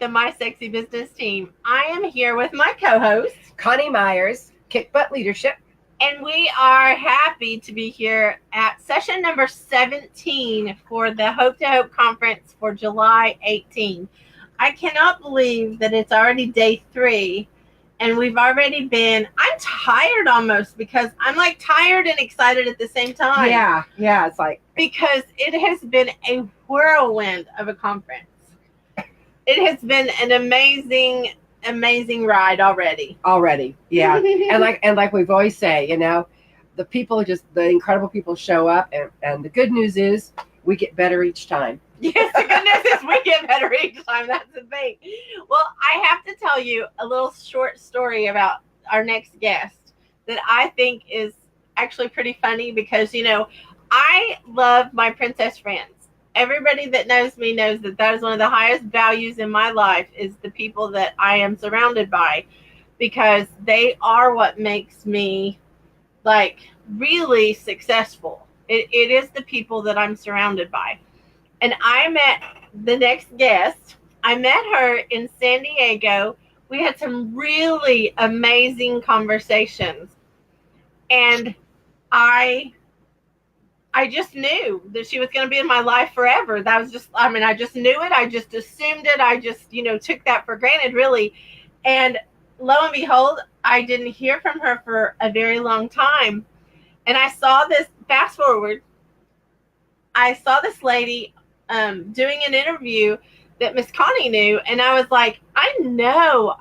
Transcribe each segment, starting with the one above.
the My Sexy Business team. I am here with my co-host, Coni Meyers, Kick Butt Leadership. and we are happy to be here at session number 17 for the Hope to Hope conference for July 18. I cannot believe that it's already day 3 and we've already been, I'm tired almost because I'm like tired and excited at the same time. Yeah, it's like. Because it has been a whirlwind of a conference. It has been an amazing ride already. Yeah. and like we've always say, the people the incredible people show up, and the good news is we get better each time. Yes, the good news is we get better each time. That's the thing. Well, I have to tell you a little short story about our next guest that I think is actually pretty funny because, I love my princess friends. Everybody that knows me knows that is one of the highest values in my life is the people that I am surrounded by, because they are what makes me like really successful. It is the people that I'm surrounded by. And I met the next guest. I met her in San Diego. We had some really amazing conversations. And I just knew that she was going to be in my life forever. That was just, I just knew it. I just assumed it. I just, took that for granted, really. And lo and behold, I didn't hear from her for a very long time. And I saw this, fast forward, I saw this lady doing an interview that Miss Coni knew. And I was like, I know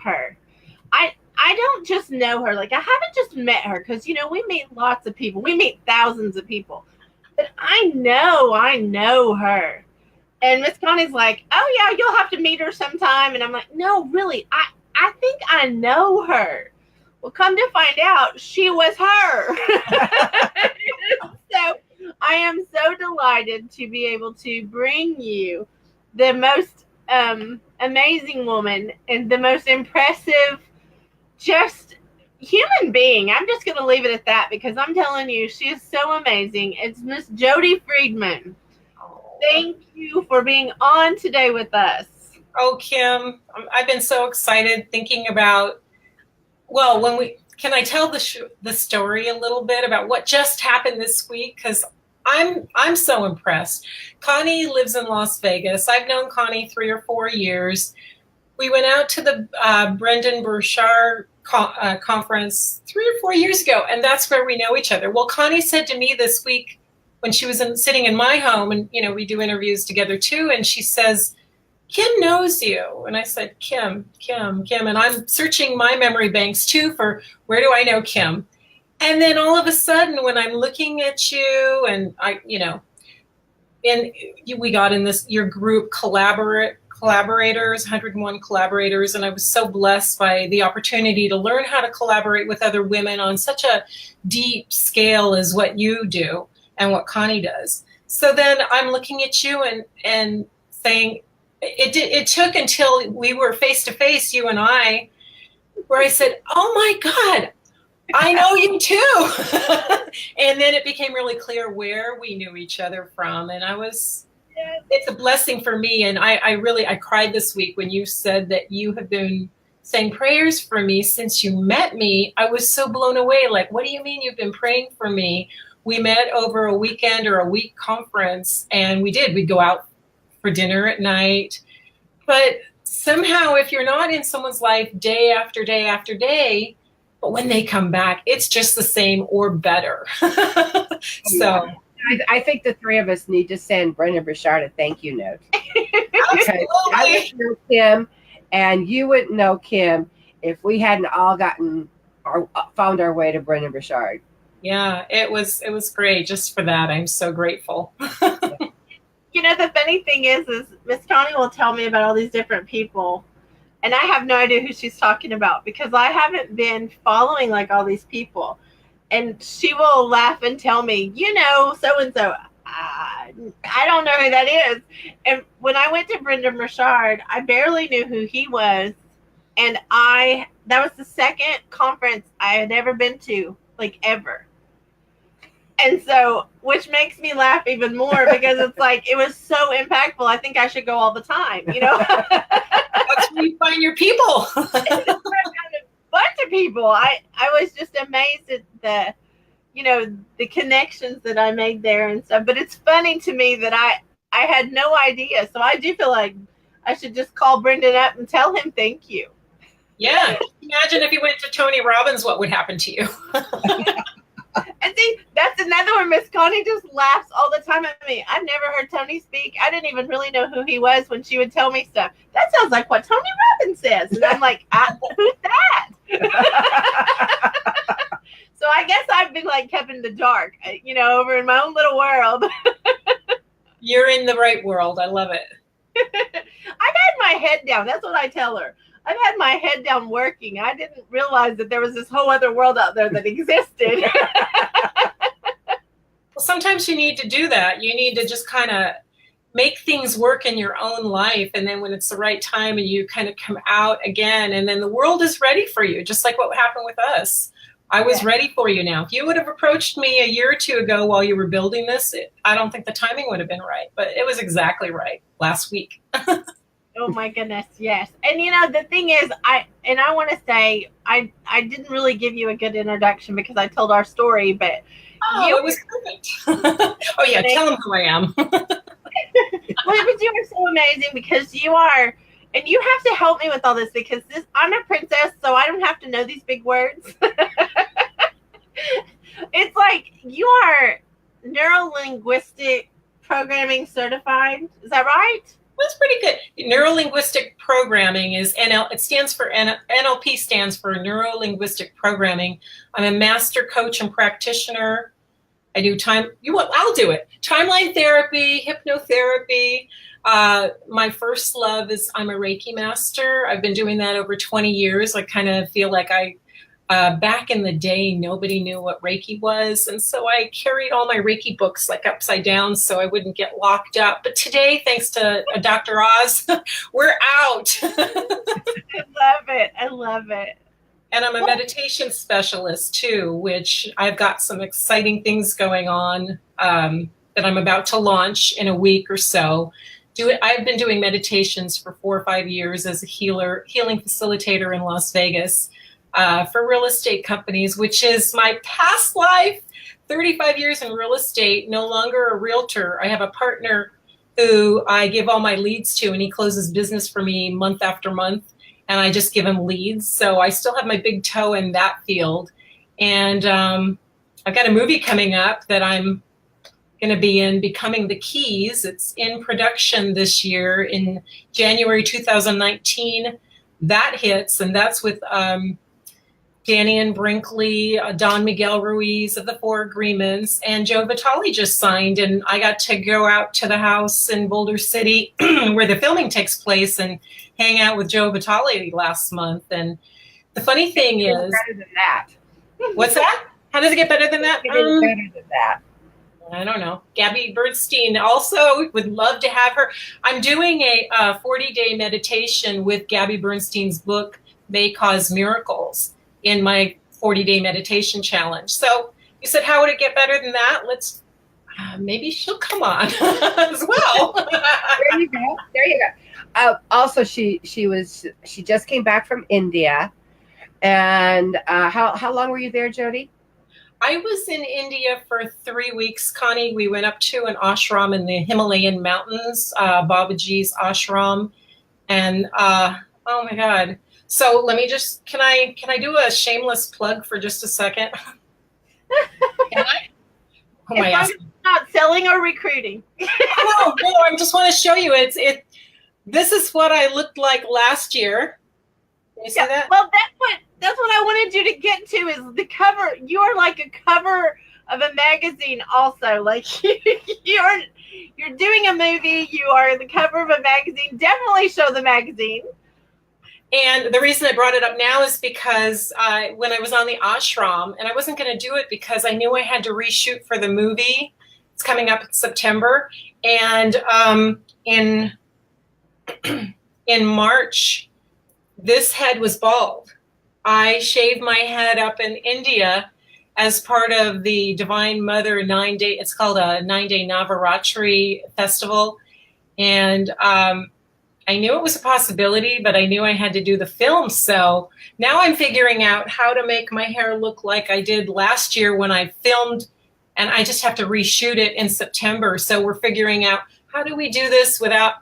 her. I don't just know her. Like, I haven't just met her because, we meet lots of people. We meet thousands of people. But I know her. And Miss Connie's like, oh, yeah, you'll have to meet her sometime. And I'm like, no, really, I think I know her. Well, come to find out, she was her. So I am so delighted to be able to bring you the most amazing woman and the most impressive just human being. I'm just going to leave it at that because I'm telling you, she is so amazing. It's Miss Jodi Friedman. Thank you for being on today with us. Oh, Kim, I've been so excited thinking about, can I tell the story a little bit about what just happened this week? Because I'm so impressed. Coni lives in Las Vegas. I've known Coni 3 or 4 years. We went out to the Brendan Burchard conference 3 or 4 years ago, and that's where we know each other. Well, Coni said to me this week when she was sitting in my home, and we do interviews together too, and she says, Kim knows you. And I said, Kim, and I'm searching my memory banks too for where do I know Kim. And then all of a sudden, when I'm looking at you, and we got in your group collaborators, 101 collaborators, and I was so blessed by the opportunity to learn how to collaborate with other women on such a deep scale as what you do and what Coni does. So then I'm looking at you and saying, it took until we were face to face, you and I, where I said, oh my God, I know you too. And then it became really clear where we knew each other from. And it's a blessing for me. And I cried this week when you said that you have been saying prayers for me since you met me. I was so blown away. Like, what do you mean you've been praying for me? We met over a weekend or a week conference, and we'd go out for dinner at night. But somehow, if you're not in someone's life day after day after day, but when they come back, it's just the same or better. So I think the 3 of us need to send Brendan Burchard a thank you note. Okay. I wouldn't know Kim, and you wouldn't know Kim if we hadn't all found our way to Brendan Burchard. Yeah, it was great. Just for that, I'm so grateful. The funny thing is Miss Coni will tell me about all these different people, and I have no idea who she's talking about because I haven't been following like all these people. And she will laugh and tell me, so-and-so, I don't know who that is. And when I went to Brendan Burchard, I barely knew who he was. And that was the second conference I had ever been to, like ever. And so, which makes me laugh even more because it's like, it was so impactful. I think I should go all the time, you know? That's where you find your people. A bunch of people. I was just amazed at the connections that I made there and stuff. But it's funny to me that I had no idea. So I do feel like I should just call Brendan up and tell him thank you. Yeah. Imagine if you went to Tony Robbins, what would happen to you? And see, that's another one. Miss Connie just laughs all the time at me. I've never heard Tony speak. I didn't even really know who he was when she would tell me stuff. That sounds like what Tony Robbins says. And I'm like, who's that? So I guess I've been like kept in the dark, over in my own little world. You're in the right world. I love it. I've had my head down. That's what I tell her. I've had my head down working. I didn't realize that there was this whole other world out there that existed. Well, sometimes you need to do that. You need to just kind of make things work in your own life. And then when it's the right time and you kind of come out again, and then the world is ready for you, just like what happened with us. I was ready for you now. If you would have approached me a year or two ago while you were building this, I don't think the timing would have been right, but it was exactly right last week. Oh my goodness, yes. And the thing is, I want to say I didn't really give you a good introduction because I told our story, but it was perfect. Oh yeah, tell them who I am. Well, but you are so amazing because you are, and you have to help me with all this because I'm a princess, so I don't have to know these big words. It's like you are neuro-linguistic programming certified. Is that right? That's pretty good. Neuro-linguistic programming is it stands for NLP stands for neuro-linguistic programming. I'm a master coach and practitioner. I do I'll do it. Timeline therapy, hypnotherapy. My first love is I'm a Reiki master. I've been doing that over 20 years. I kind of feel like back in the day, nobody knew what Reiki was. And so I carried all my Reiki books like upside down so I wouldn't get locked up. But today, thanks to Dr. Oz, we're out. I love it. I love it. And I'm a meditation specialist too, which I've got some exciting things going on that I'm about to launch in a week or so. I've been doing meditations for 4 or 5 years as a healing facilitator in Las Vegas. For real estate companies, which is my past life, 35 years in real estate, no longer a realtor. I have a partner who I give all my leads to, and he closes business for me month after month, and I just give him leads. So I still have my big toe in that field. And I've got a movie coming up that I'm going to be in, Becoming the Keys. It's in production this year in January 2019. That hits, and that's with Danny and Brinkley, Don Miguel Ruiz of the Four Agreements, and Joe Vitale just signed. And I got to go out to the house in Boulder City where the filming takes place and hang out with Joe Vitale last month. And the funny thing is, better than that. What's that? How does it get better than that? It is better than that. I don't know. Gabby Bernstein also would love to have her. I'm doing a 40-day meditation with Gabby Bernstein's book, May Cause Miracles, in my 40-day meditation challenge. So you said, how would it get better than that? Let's maybe she'll come on as well. There you go. There you go. Also, she just came back from India. And how long were you there, Jodi? I was in India for 3 weeks, Connie. We went up to an ashram in the Himalayan mountains, Babaji's ashram. And oh my God. So let me just, can I do a shameless plug for just a second? Can I? Oh my God. Not selling or recruiting. No, I just want to show you. This is what I looked like last year. Can you see that? Well, that's what I wanted you to get to is the cover. You are like a cover of a magazine also. Like you're doing a movie, you are the cover of a magazine. Definitely show the magazine. And the reason I brought it up now is because when I was on the ashram, and I wasn't going to do it because I knew I had to reshoot for the movie. It's coming up in September. And in March, this head was bald. I shaved my head up in India, as part of the Divine Mother 9-day, it's called a 9-day Navaratri festival. And I knew it was a possibility, but I knew I had to do the film. So now I'm figuring out how to make my hair look like I did last year when I filmed, and I just have to reshoot it in September. So we're figuring out, how do we do this without,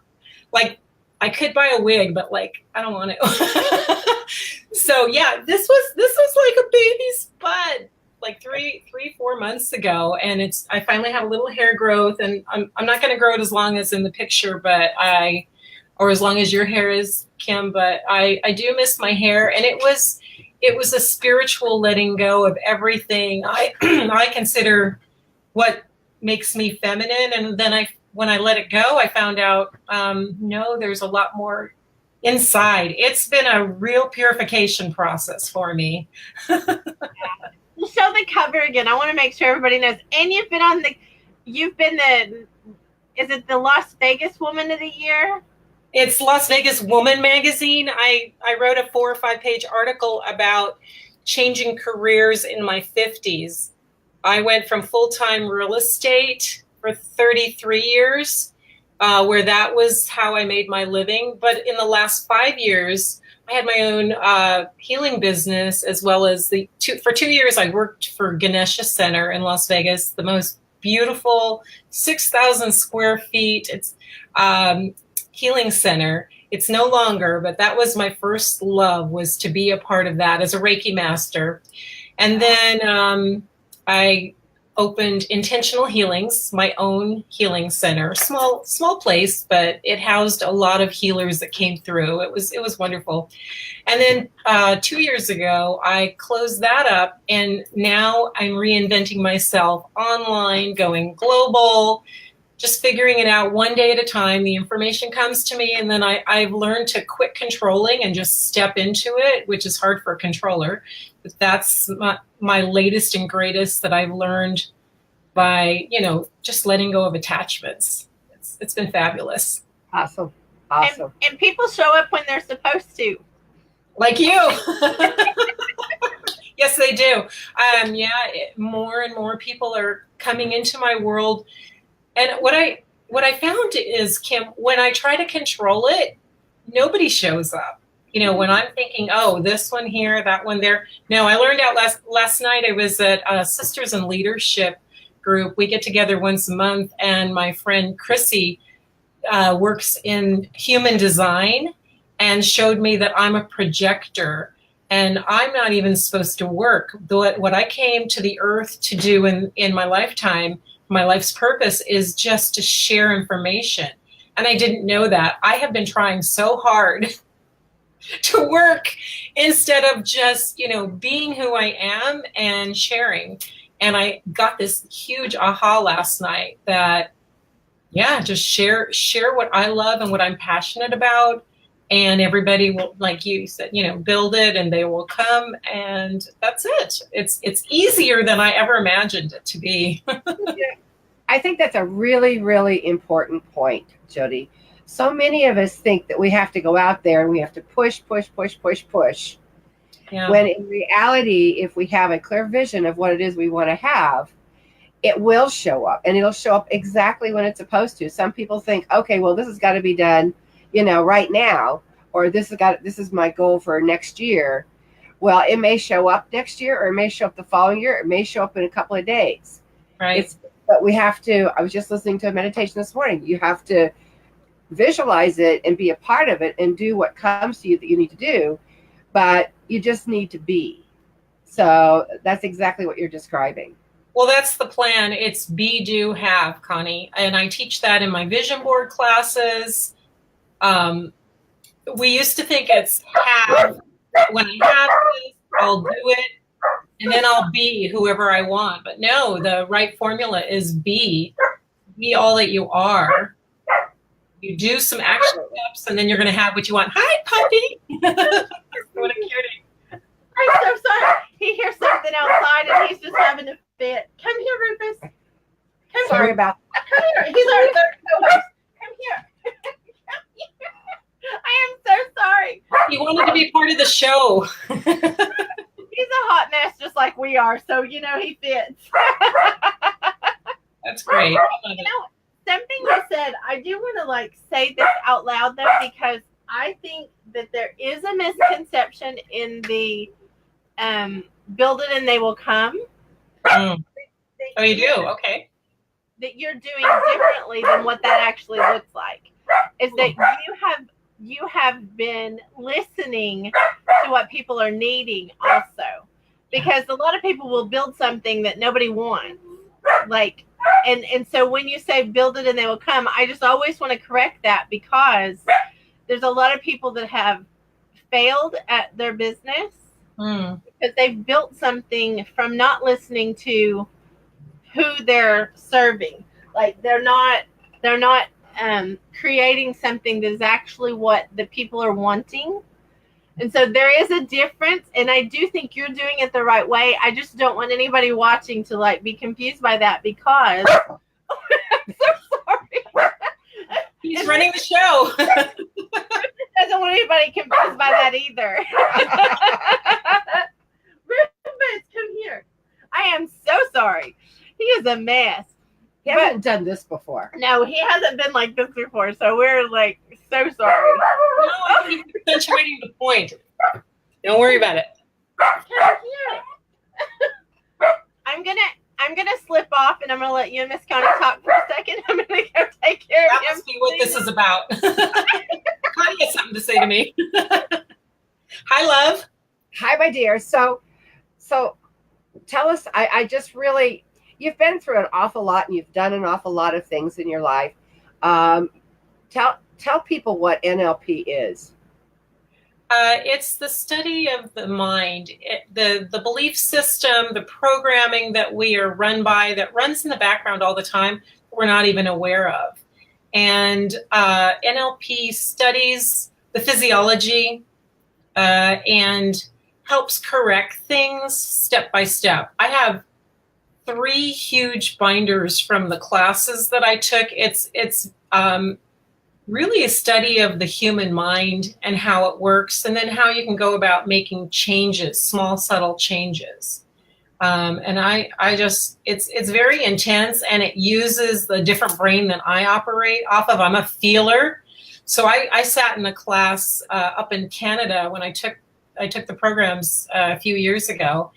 like, I could buy a wig, but like, I don't want to. So yeah, this was like a baby's butt, like 4 months ago. And I finally have a little hair growth, and I'm not going to grow it as long as in the picture, but or as long as your hair is, Kim, but I do miss my hair. And it was a spiritual letting go of everything I consider what makes me feminine. And then when I let it go, I found out, no, there's a lot more inside. It's been a real purification process for me. Show the cover again. I want to make sure everybody knows. And you've been is it the Las Vegas Woman of the Year? It's Las Vegas Woman magazine. I wrote a 4 or 5 page article about changing careers in my 50s. I went from full-time real estate for 33 years, where that was how I made my living. But in the last 5 years, I had my own healing business, as well as for 2 years, I worked for Ganesha Center in Las Vegas, the most beautiful 6,000 square feet. It's healing center. It's no longer, but that was my first love, was to be a part of that as a Reiki master. And then I opened Intentional Healings, my own healing center, small place, but it housed a lot of healers that came through. It was wonderful. And then 2 years ago, I closed that up, and now I'm reinventing myself online, going global, just figuring it out one day at a time. The information comes to me, and then I've learned to quit controlling and just step into it, which is hard for a controller. But that's my latest and greatest that I've learned by, just letting go of attachments. It's been fabulous. Awesome. And people show up when they're supposed to. Like you. Yes, they do. More and more people are coming into my world. And what I found is, Kim, when I try to control it, nobody shows up. When I'm thinking, oh, this one here, that one there. No, I learned out last night. I was at a Sisters in Leadership group. We get together once a month, and my friend Chrissy works in human design, and showed me that I'm a projector, and I'm not even supposed to work. What I came to the earth to do in my lifetime, my life's purpose, is just to share information. And I didn't know that. I have been trying so hard to work instead of just, being who I am and sharing. And I got this huge aha last night that, just share what I love and what I'm passionate about. And everybody will, like you said, build it, and they will come, and that's it. It's easier than I ever imagined it to be. Yeah. I think that's a really, really important point, Jodi. So many of us think that we have to go out there and we have to push. Yeah. When in reality, if we have a clear vision of what it is we want to have, it will show up, and it'll show up exactly when it's supposed to. Some people think, okay, well, this has got to be done, right now, or this is my goal for next year. Well, it may show up next year, or it may show up the following year. It may show up in a couple of days. Right. But we have to, I was just listening to a meditation this morning. You have to visualize it and be a part of it and do what comes to you that you need to do. But you just need to be. So that's exactly what you're describing. Well, that's the plan. It's be, do, have, Connie. And I teach that in my vision board classes. We used to think it's have. When I have this, I'll do it, and then I'll be whoever I want. But no, the right formula is be. Be all that you are. You do some action steps, and then you're going to have what you want. Hi, puppy. What a cutie. I'm so sorry. He hears something outside, and he's just having a fit. Come here, Rufus. Come Sorry here. about Come here. He's our third co-host. Come here. Come here. I am so sorry. He wanted to be part of the show. He's a hot mess, just like we we are, so he fits. That's great. I love it. Something you said, I do want to say this out loud though, because I think that there is a misconception in the build it and they will come. Oh, you do? Okay. That you're doing differently than what that actually looks like. Is that you have been listening to what people are needing also. Because a lot of people will build something that nobody wants. And so when you say build it and they will come, I just always want to correct that, because there's a lot of people that have failed at their business because they've built something from not listening to who they're serving. They're not creating something that is actually what the people are wanting. And so there is a difference, and I do think you're doing it the right way. I just don't want anybody watching to be confused by that, because I'm so sorry. He's running the show. Doesn't want anybody confused by that either. Rufus, come here. I am so sorry. He is a mess. He hasn't done this before. No, he hasn't been like this before, so we're so sorry. No, he's accentuating the point. Don't worry about it. I'm gonna slip off, and I'm gonna let you and Miss Coni talk for a second. I'm gonna go take care of him. That must be what this is about. Connie has something to say to me. Hi, love. Hi, my dear. So tell us. I just really. You've been through an awful lot, and you've done an awful lot of things in your life. Tell people what NLP is. It's the study of the mind, the belief system, the programming that we are run by, that runs in the background all the time, we're not even aware of. And NLP studies the physiology and helps correct things step by step. I have 3 huge binders from the classes that I took. It's really a study of the human mind and how it works, and then how you can go about making changes, small, subtle changes. And I just, it's very intense, and it uses the different brain that I operate off of. I'm a feeler. So I sat in a class up in Canada when I took the programs a few years ago.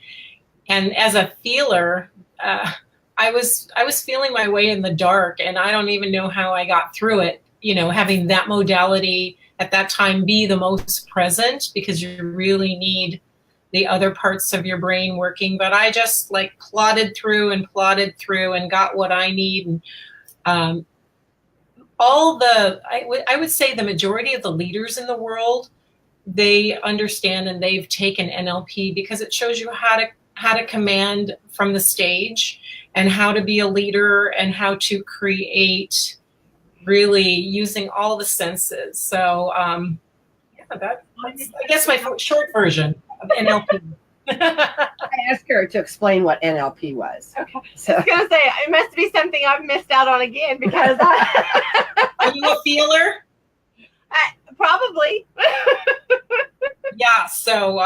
And as a feeler, I was feeling my way in the dark, and I don't even know how I got through it. Having that modality at that time be the most present, because you really need the other parts of your brain working. But I just plodded through and got what I need. And I would say the majority of the leaders in the world, they understand and they've taken NLP, because it shows you how to command from the stage, and how to be a leader, and how to create, really using all the senses. So that's I guess my short version of NLP. I asked her to explain what NLP was. Okay. So. I was going to say, it must be something I've missed out on again, because Are you a feeler? Probably. Yeah, so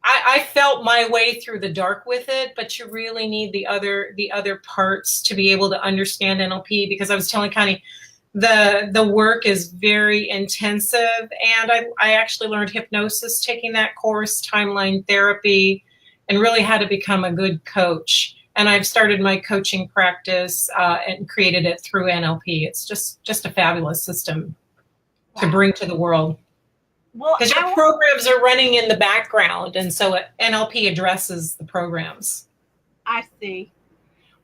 I felt my way through the dark with it, but you really need the other parts to be able to understand NLP, because I was telling Connie, the work is very intensive, and I actually learned hypnosis taking that course, timeline therapy, and really how to become a good coach. And I've started my coaching practice and created it through NLP. It's just a fabulous system to bring to the world. Because your programs are running in the background, and so NLP addresses the programs. I see.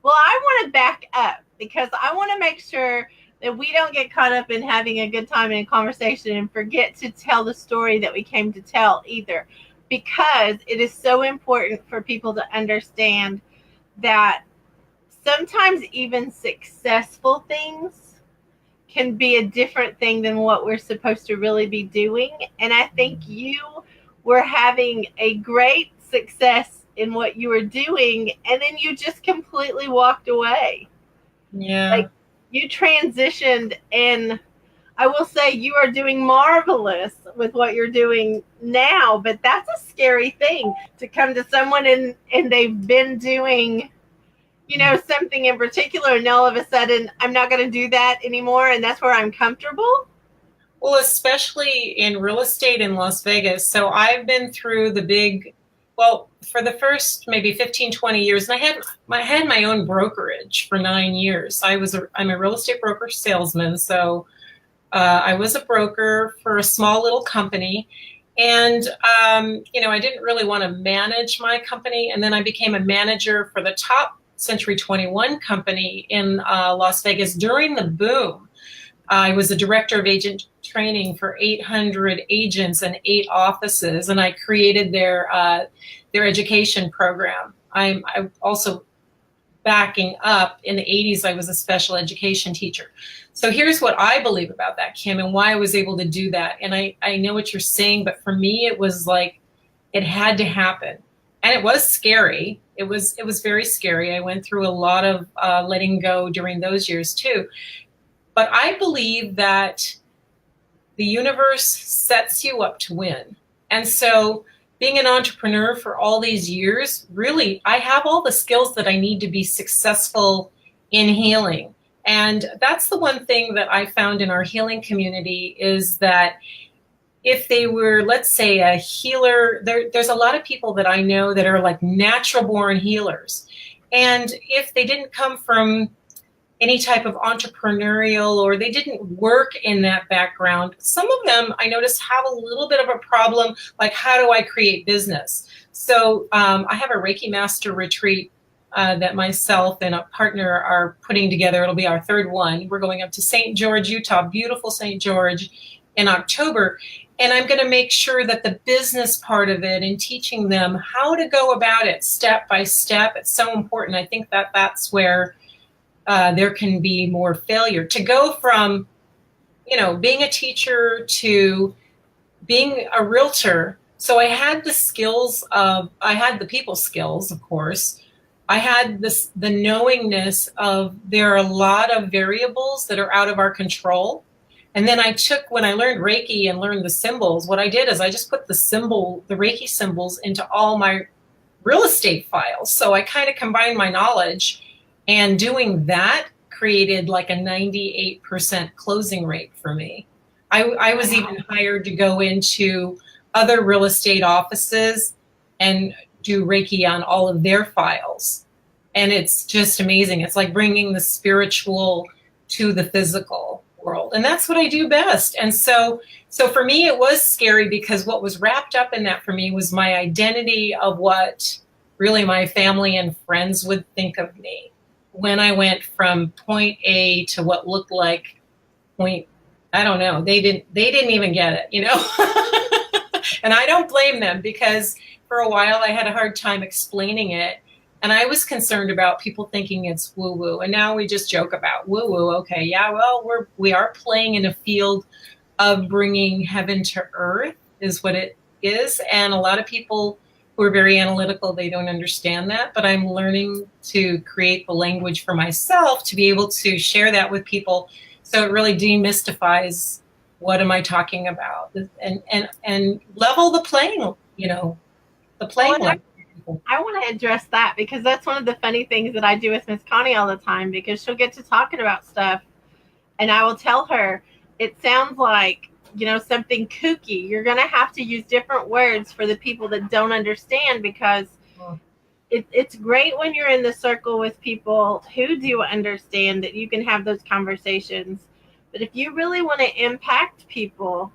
Well, I want to back up, because I want to make sure that we don't get caught up in having a good time in a conversation and forget to tell the story that we came to tell either, because it is so important for people to understand that sometimes even successful things can be a different thing than what we're supposed to really be doing. And I think you were having a great success in what you were doing, and then you just completely walked away. Yeah. You transitioned, and I will say you are doing marvelous with what you're doing now, but that's a scary thing to come to someone and they've been doing, something in particular, and all of a sudden I'm not going to do that anymore, and that's where I'm comfortable. Well, especially in real estate in Las Vegas. So I've been through well, for the first maybe 15, 20 years, and I had my own brokerage for 9 years. I'm a real estate broker salesman. So I was a broker for a small little company. And, I didn't really want to manage my company. And then I became a manager for the top Century 21 company in Las Vegas during the boom. I was a director of agent training for 800 agents and 8 offices, and I created their education program. I'm also backing up. In the 80s, I was a special education teacher. So here's what I believe about that, Kim, and why I was able to do that. And I know what you're saying, but for me, it was like it had to happen. And it was scary. It was very scary. I went through a lot of letting go during those years too. But I believe that the universe sets you up to win. And so being an entrepreneur for all these years, really, I have all the skills that I need to be successful in healing. And that's the one thing that I found in our healing community is that if they were, let's say, a healer, there's a lot of people that I know that are like natural born healers. And if they didn't come from any type of entrepreneurial or they didn't work in that background, some of them I noticed have a little bit of a problem, like how do I create business? So I have a Reiki Master Retreat that myself and a partner are putting together. It'll be our 3rd one. We're going up to St. George, Utah, beautiful St. George, in October. And I'm going to make sure that the business part of it and teaching them how to go about it step by step, it's so important. I think that that's where there can be more failure. To go from, being a teacher to being a realtor. So I had I had the people skills, of course. I had the knowingness of there are a lot of variables that are out of our control. And then when I learned Reiki and learned the symbols, what I did is I just put the Reiki symbols into all my real estate files. So I kind of combined my knowledge, and doing that created like a 98% closing rate for me. I was even hired to go into other real estate offices and do Reiki on all of their files. And it's just amazing. It's like bringing the spiritual to the physical world. And that's what I do best. And so for me, it was scary because what was wrapped up in that for me was my identity of what really my family and friends would think of me when I went from point A to what looked like point, I don't know. They didn't even get it, And I don't blame them because for a while I had a hard time explaining it. And I was concerned about people thinking it's woo-woo. And now we just joke about woo-woo. Okay, yeah, well, we are playing in a field of bringing heaven to earth is what it is. And a lot of people who are very analytical, they don't understand that. But I'm learning to create the language for myself to be able to share that with people. So it really demystifies what am I talking about and level the playing, the playing level. I want to address that because that's one of the funny things that I do with Miss Connie all the time, because she'll get to talking about stuff and I will tell her, it sounds like, something kooky. You're going to have to use different words for the people that don't understand, because it's great when you're in the circle with people who do understand that you can have those conversations. But if you really want to impact people,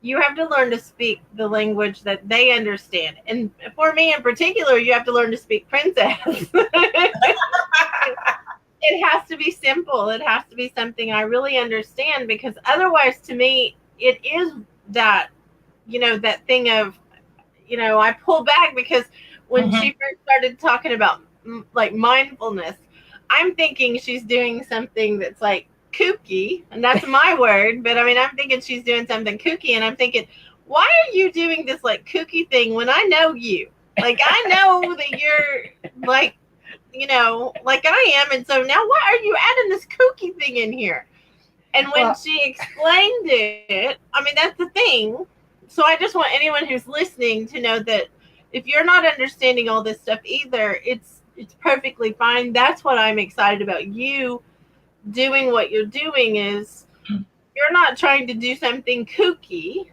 you have to learn to speak the language that they understand. And for me in particular, you have to learn to speak princess. It has to be simple. It has to be something I really understand, because otherwise, to me, it is that, that thing of, I pull back because when she first started talking about like mindfulness, I'm thinking she's doing something that's like kooky, and that's my word, but I mean, I'm thinking she's doing something kooky, and I'm thinking, why are you doing this like kooky thing when I know you? Like, I know that you're like, like I am, and so now why are you adding this kooky thing in here? And when Well- she explained it, I mean, that's the thing. So I just want anyone who's listening to know that if you're not understanding all this stuff either, it's perfectly fine. That's what I'm excited about you doing what you're doing is you're not trying to do something kooky.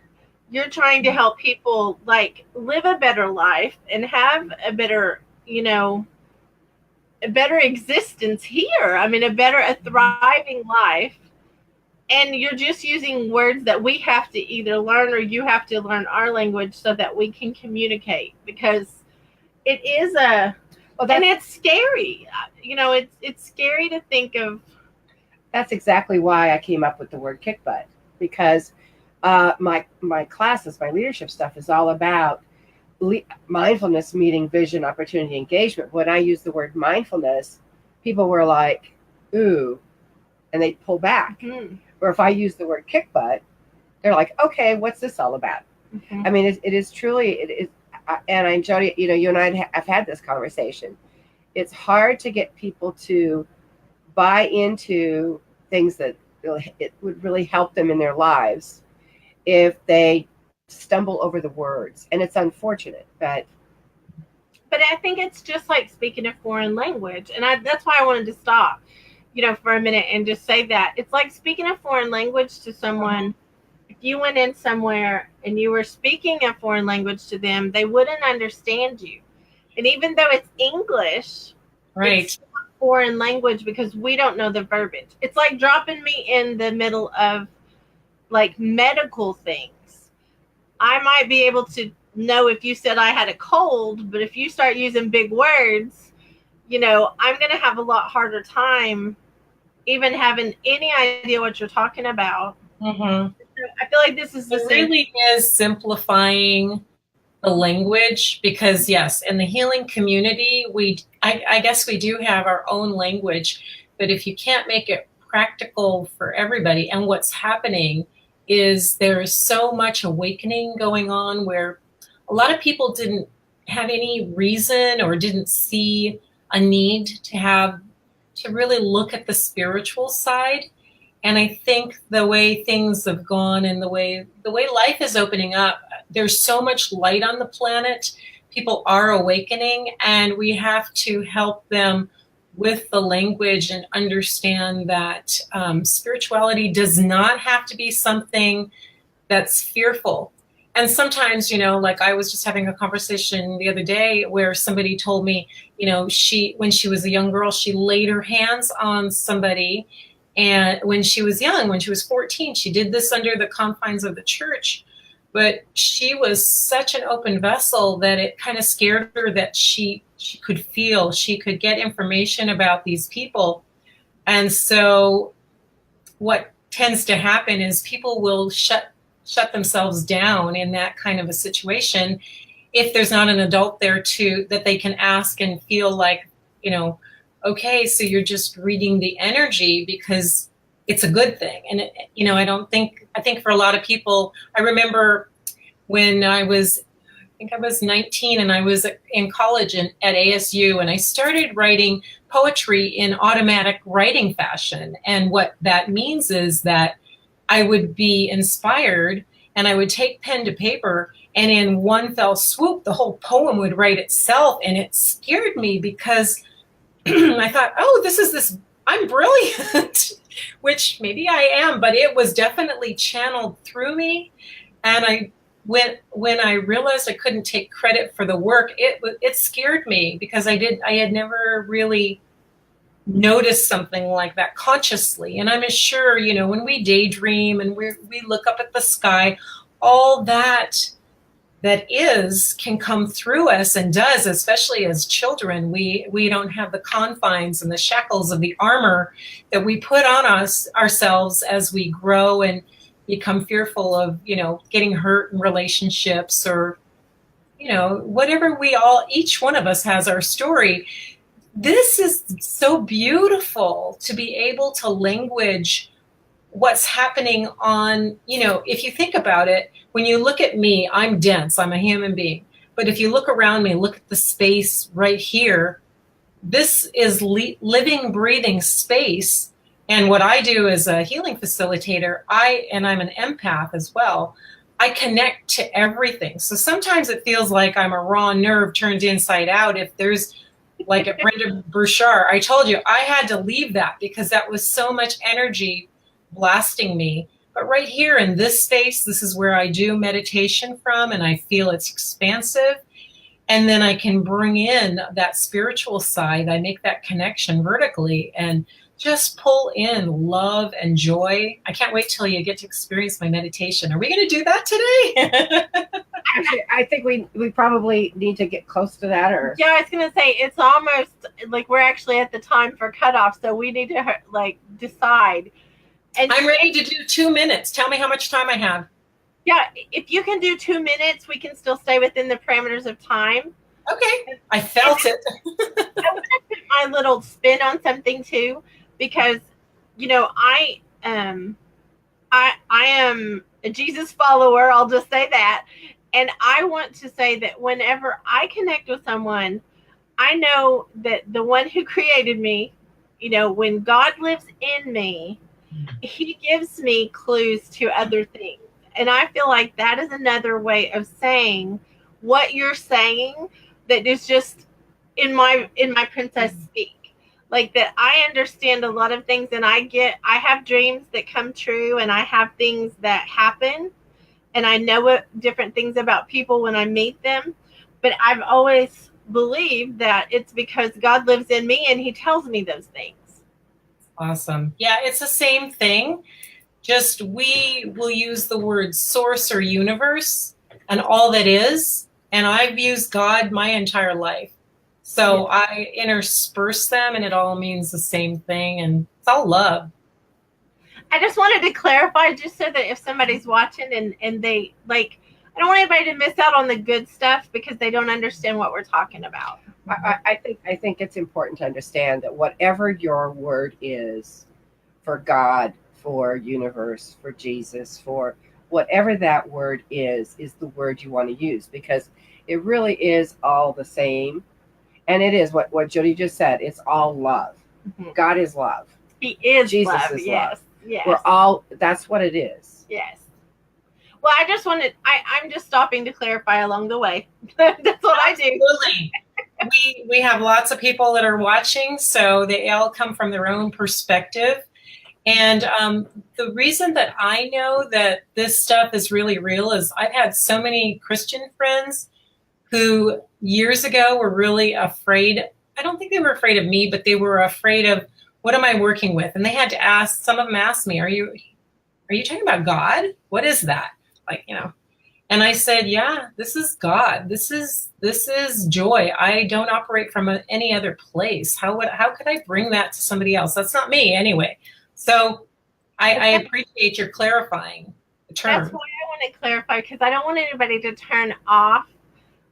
You're trying to help people like live a better life and have a better, a better existence here. I mean, a thriving life. And you're just using words that we have to either learn or you have to learn our language so that we can communicate because it is and it's scary. It's scary to think of. That's exactly why I came up with the word kick butt, because my classes, my leadership stuff is all about mindfulness meeting vision, opportunity, engagement. When I use the word mindfulness, people were like, ooh, and they pull back. Mm-hmm. Or if I use the word kick butt, they're like, okay, what's this all about? Mm-hmm. I mean, it is truly, and I'm Jodi, you and I have had this conversation. It's hard to get people to buy into things that it would really help them in their lives if they stumble over the words. And it's unfortunate, but I think it's just like speaking a foreign language. And that's why I wanted to stop, for a minute and just say that. It's like speaking a foreign language to someone. If you went in somewhere and you were speaking a foreign language to them, they wouldn't understand you. And even though it's English, Right. it's still a foreign language because we don't know the verbiage. It's like dropping me in the middle of like medical things. I might be able to know if you said I had a cold, but if you start using big words, I'm going to have a lot harder time even having any idea what you're talking about. Mm-hmm. I feel like this is the It same. really is simplifying the language because, yes, in the healing community, I guess we do have our own language, but if you can't make it practical for everybody, and what's happening is there's so much awakening going on where a lot of people didn't have any reason or didn't see a need to really look at the spiritual side. And I think the way things have gone and the way life is opening up, there's so much light on the planet. People are awakening, and we have to help them with the language and understand that spirituality does not have to be something that's fearful. And sometimes, like I was just having a conversation the other day where somebody told me, when she was a young girl, she laid her hands on somebody. And when she was young, when she was 14, she did this under the confines of the church. But she was such an open vessel that it kind of scared her that she could feel, she could get information about these people. And so what tends to happen is people will shut themselves down in that kind of a situation if there's not an adult there that they can ask and feel like, okay, so you're just reading the energy because it's a good thing. And I think for a lot of people, I remember when I was 19 and I was in college at ASU, and I started writing poetry in automatic writing fashion. And what that means is that I would be inspired and I would take pen to paper, and in one fell swoop, the whole poem would write itself. And it scared me because I thought, oh, I'm brilliant, which maybe I am, but it was definitely channeled through me. And when I realized I couldn't take credit for the work, it scared me because I had never really noticed something like that consciously. And I'm sure, when we daydream and we look up at the sky, all that can come through us and does, especially as children. We don't have the confines and the shackles of the armor that we put on ourselves as we grow and become fearful of, getting hurt in relationships or, whatever each one of us has our story. This is so beautiful to be able to language what's happening on, if you think about it, when you look at me, I'm dense, I'm a human being. But if you look around me, look at the space right here, this is living, breathing space And what I do as a healing facilitator, and I'm an empath as well, I connect to everything. So sometimes it feels like I'm a raw nerve turned inside out. If there's like at Brenda Burchard, I told you I had to leave that because that was so much energy blasting me. But right here in this space, this is where I do meditation from, and I feel it's expansive. And then I can bring in that spiritual side. I make that connection vertically and just pull in love and joy. I can't wait till you get to experience my meditation. Are we going to do that today? Actually, I think we probably need to get close to that. Or Yeah, I was gonna say it's almost like we're actually at the time for cutoff, so we need to like decide. And I'm ready to do 2 minutes. Tell me how much time I have. yeah, if you can do 2 minutes, we can still stay within the parameters of time. Okay, I felt it. I want to put my little spin on something too, because I am a Jesus follower. I'll just say that, and I want to say that whenever I connect with someone, I know that the one who created me, when God lives in me, He gives me clues to other things, and I feel like that is another way of saying what you're saying. That is just in my princess speak, like that I understand a lot of things, and I have dreams that come true, and I have things that happen, and I know what different things about people when I meet them, but I've always believed that it's because God lives in me and He tells me those things. Awesome. Yeah, it's the same thing. Just we will use the word source or universe and all that is. And I've used God my entire life. So I intersperse them and it all means the same thing. And it's all love. I just wanted to clarify, just so that if somebody's watching and they like, I don't want anybody to miss out on the good stuff because they don't understand what we're talking about. I think it's important to understand that whatever your word is for God, for universe, for Jesus, for whatever that word is the word you want to use, because it really is all the same. And it is what Jodi just said. It's all love. Mm-hmm. God is love. He is Jesus love. is Yes. love. Yes. We're all, that's what it is. Yes. Well, I just wanted, I'm just stopping to clarify along the way. That's what I do. Absolutely. We have lots of people that are watching, so they all come from their own perspective. And the reason that I know that this stuff is really real is I've had so many Christian friends who years ago were really afraid. I don't think they were afraid of me, but they were afraid of, what am I working with? And they had to ask, some of them asked me, are you talking about God? What is that? And I said, yeah, this is God. This is joy. I don't operate from any other place. How could I bring that to somebody else? That's not me anyway. So I appreciate your clarifying the term. That's why I want to clarify, because I don't want anybody to turn off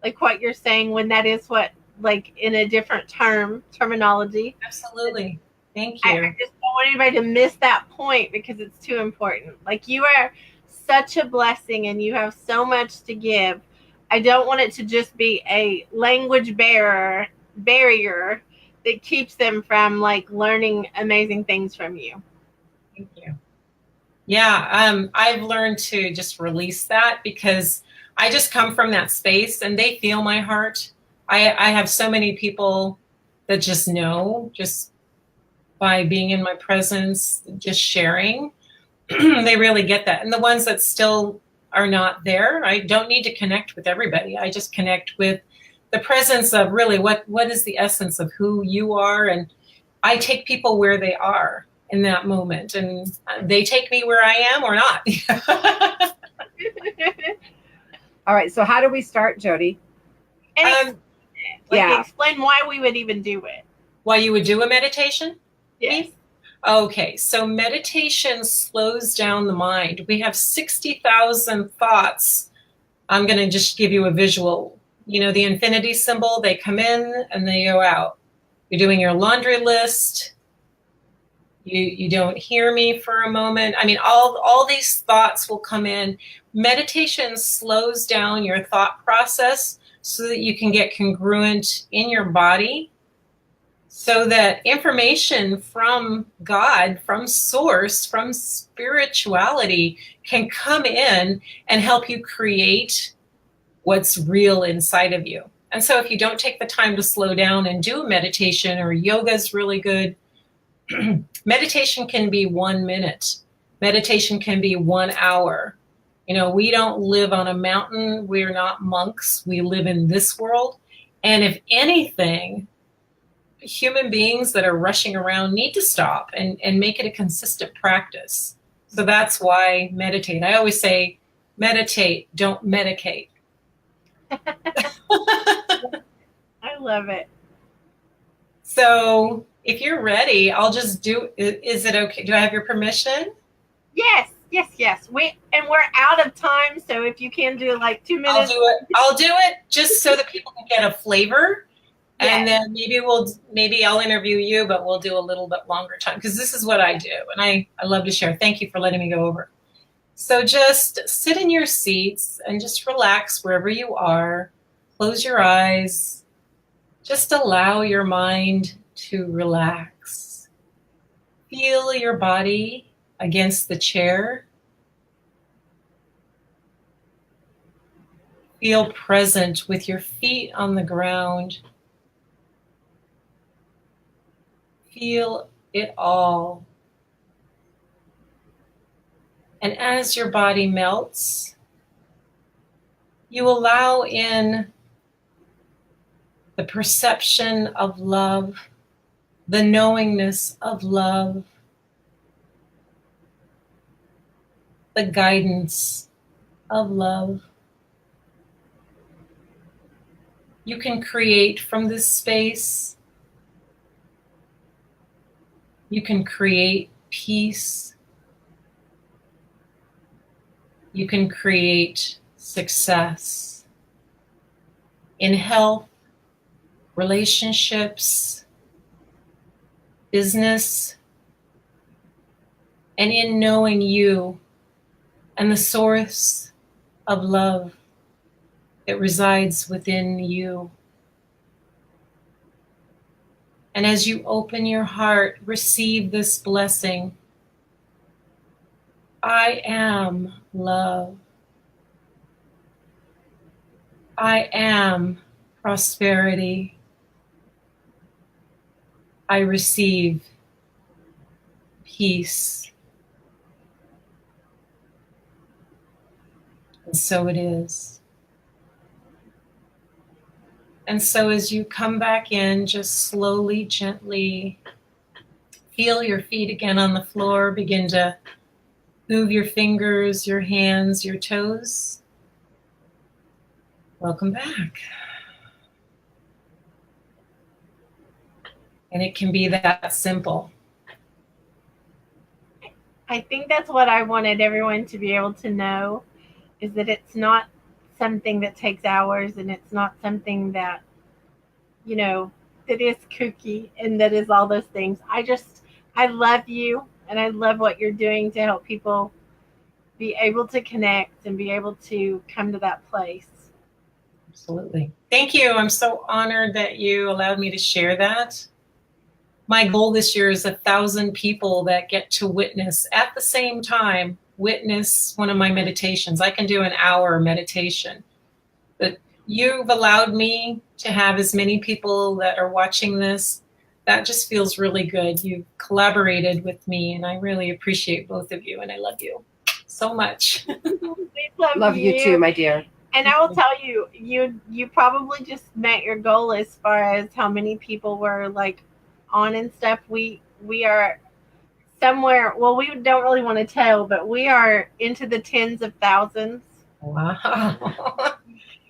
like what you're saying when that is what, like, in a different terminology. Absolutely. Thank you. I just don't want anybody to miss that point because it's too important. Like, you are such a blessing and you have so much to give. I don't want it to just be a language barrier that keeps them from like learning amazing things from you. Thank you. Yeah, I've learned to just release that because I just come from that space and they feel my heart. I have so many people that just know, just by being in my presence, just sharing, they really get that. And the ones that still are not there, I don't need to connect with everybody. I just connect with the presence of really what is the essence of who you are. And I take people where they are in that moment, and they take me where I am or not. All right. So how do we start, Jodi? Explain why we would even do it. Why you would do a meditation? Yes. Okay. So meditation slows down the mind. We have 60,000 thoughts. I'm going to just give you a visual. You know, the infinity symbol, they come in and they go out. You're doing your laundry list. You don't hear me for a moment. I mean, all these thoughts will come in. Meditation slows down your thought process so that you can get congruent in your body, so that information from God, from source, from spirituality can come in and help you create what's real inside of you. And so if you don't take the time to slow down and do meditation, or yoga is really good, meditation can be 1 minute. Meditation can be 1 hour. You know, we don't live on a mountain. We're not monks. We live in this world. And if anything, human beings that are rushing around need to stop and make it a consistent practice. So that's why meditate. I always say, meditate, don't medicate. I love it. So if you're ready, I'll just do, is it okay? Do I have your permission? Yes. We're out of time, so if you can do like 2 minutes. I'll do it just so that people can get a flavor. Yes. And then maybe I'll interview you, but we'll do a little bit longer time, because this is what I do, and I love to share. Thank you for letting me go over. So just sit in your seats and just relax wherever you are. Close your eyes. Just allow your mind to relax. Feel your body against the chair. Feel present with your feet on the ground. Feel it all. And as your body melts, you allow in the perception of love, the knowingness of love, the guidance of love. You can create from this space. You can create peace. You can create success in health, relationships, business, and in knowing you and the source of love that resides within you. And as you open your heart, receive this blessing. I am love. I am prosperity. I receive peace. And so it is. And so as you come back in, just slowly, gently feel your feet again on the floor. Begin to move your fingers, your hands, your toes. Welcome back. And it can be that simple. I think that's what I wanted everyone to be able to know, is that it's not something that takes hours, and it's not something that, you know, that is kooky and that is all those things. I love you, and I love what you're doing to help people be able to connect and be able to come to that place. Absolutely. Thank you. I'm so honored that you allowed me to share that. My goal this year is 1,000 people that get to witness at the same time, witness one of my meditations. I can do an hour meditation, but you've allowed me to have as many people that are watching this. That just feels really good. You've collaborated with me, and I really appreciate both of you, and I love you so much. We love you too, my dear. And I will tell you, you probably just met your goal as far as how many people were like on and stuff. We are somewhere, well, we don't really want to tell, but we are into the tens of thousands. Wow.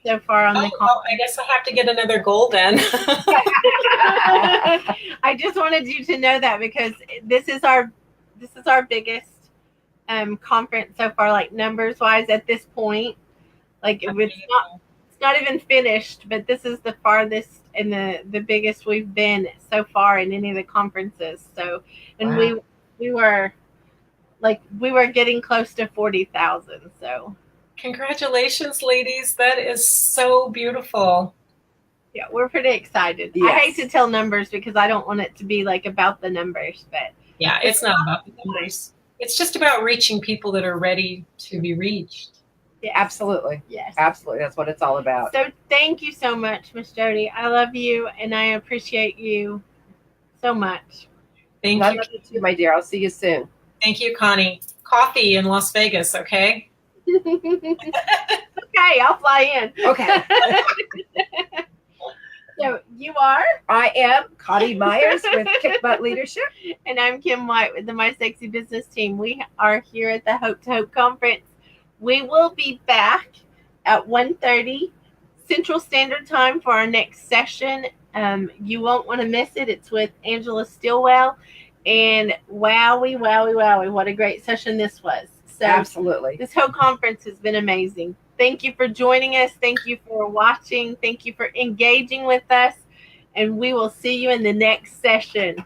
So far on the call. Well, I guess I have to get another goal then. I just wanted you to know that, because this is our biggest conference so far, like numbers wise at this point. Like it's not even finished, but this is the farthest and the biggest we've been so far in any of the conferences. So, and wow. we were getting close to 40,000. So, congratulations, ladies! That is so beautiful. Yeah, we're pretty excited. I Yes. hate to tell numbers because I don't want it to be like about the numbers, but Yeah, it's not about the numbers. It's just about reaching people that are ready to be reached. yes. Absolutely. Yes. Absolutely. That's what it's all about. So thank you so much, Miss Jodi. I love you and I appreciate you so much. Thank I you. love you too, my dear. I'll see you soon. Thank you, Connie. Coffee in Las Vegas, okay? Okay, I'll fly in. Okay. So you are? I am Coni Meyers with Kick Butt Leadership. And I'm Kim White with the My Sexy Business Team. We are here at the Hope to Hope Conference. We will be back at 1:30 Central Standard Time for our next session. You won't want to miss it. It's with Angela Stillwell. And wowie, what a great session this was. So Absolutely. this whole conference has been amazing. Thank you for joining us. Thank you for watching. Thank you for engaging with us. And we will see you in the next session.